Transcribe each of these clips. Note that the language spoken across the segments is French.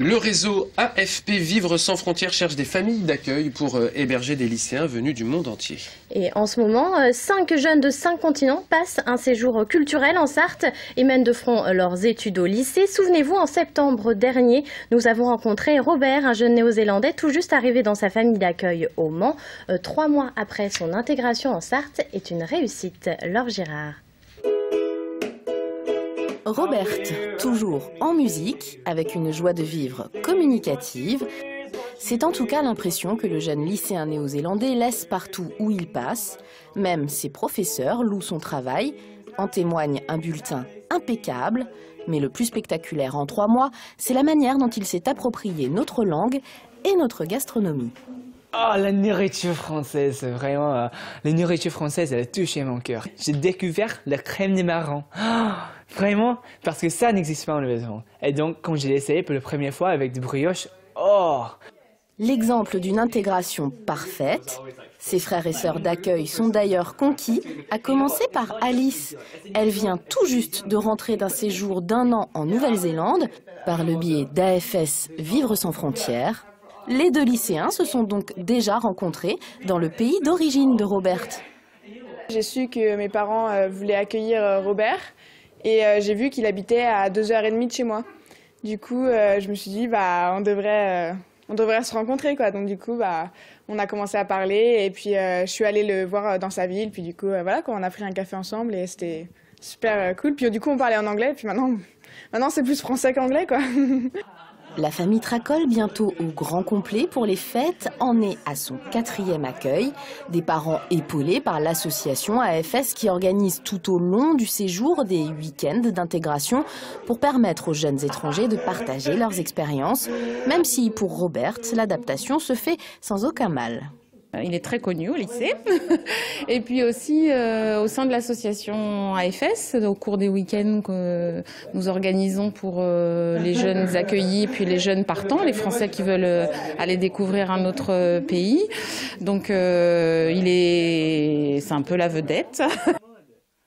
Le réseau AFP Vivre sans frontières cherche des familles d'accueil pour héberger des lycéens venus du monde entier. Et en ce moment, 5 jeunes de 5 continents passent un séjour culturel en Sarthe et mènent de front leurs études au lycée. Souvenez-vous, en septembre dernier, nous avons rencontré Robert, un jeune néo-zélandais tout juste arrivé dans sa famille d'accueil au Mans. 3 mois après son intégration en Sarthe est une réussite. Laure Girard. Robert, toujours en musique, avec une joie de vivre communicative. C'est en tout cas l'impression que le jeune lycéen néo-zélandais laisse partout où il passe. Même ses professeurs louent son travail. En témoigne un bulletin impeccable. Mais le plus spectaculaire en 3 mois, c'est la manière dont il s'est approprié notre langue et notre gastronomie. Oh, la nourriture française, vraiment, la nourriture française, elle a touché mon cœur. J'ai découvert la crème des marrons. Oh, vraiment, parce que ça n'existe pas en maison. Et donc, quand j'ai essayé pour la première fois avec des brioches, oh! L'exemple d'une intégration parfaite. Ses frères et sœurs d'accueil sont d'ailleurs conquis, à commencer par Alice. Elle vient tout juste de rentrer d'un séjour d'1 an en Nouvelle-Zélande, par le biais d'AFS Vivre sans frontières. Les 2 lycéens se sont donc déjà rencontrés dans le pays d'origine de Robert. J'ai su que mes parents voulaient accueillir Robert et j'ai vu qu'il habitait à 2h30 de chez moi. Du coup, je me suis dit, on devrait se rencontrer, quoi. Donc du coup, on a commencé à parler et puis je suis allée le voir dans sa ville. Puis du coup, voilà, quoi, on a pris un café ensemble et c'était super cool. Puis du coup, on parlait en anglais. Puis maintenant c'est plus français qu'anglais, quoi. La famille Tracol, bientôt au grand complet pour les fêtes, en est à son 4e accueil. Des parents épaulés par l'association AFS qui organise tout au long du séjour des week-ends d'intégration pour permettre aux jeunes étrangers de partager leurs expériences, même si pour Robert, l'adaptation se fait sans aucun mal. Il est très connu au lycée et puis aussi au sein de l'association AFS, au cours des week-ends que nous organisons pour les jeunes accueillis et puis les jeunes partants, les Français qui veulent aller découvrir un autre pays. Donc c'est un peu la vedette.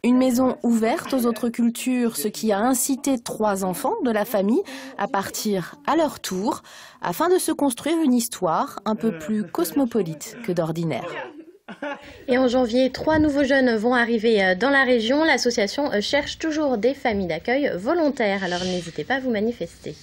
Une maison ouverte aux autres cultures, ce qui a incité 3 enfants de la famille à partir à leur tour, afin de se construire une histoire un peu plus cosmopolite que d'ordinaire. Et en janvier, 3 nouveaux jeunes vont arriver dans la région. L'association cherche toujours des familles d'accueil volontaires, alors n'hésitez pas à vous manifester.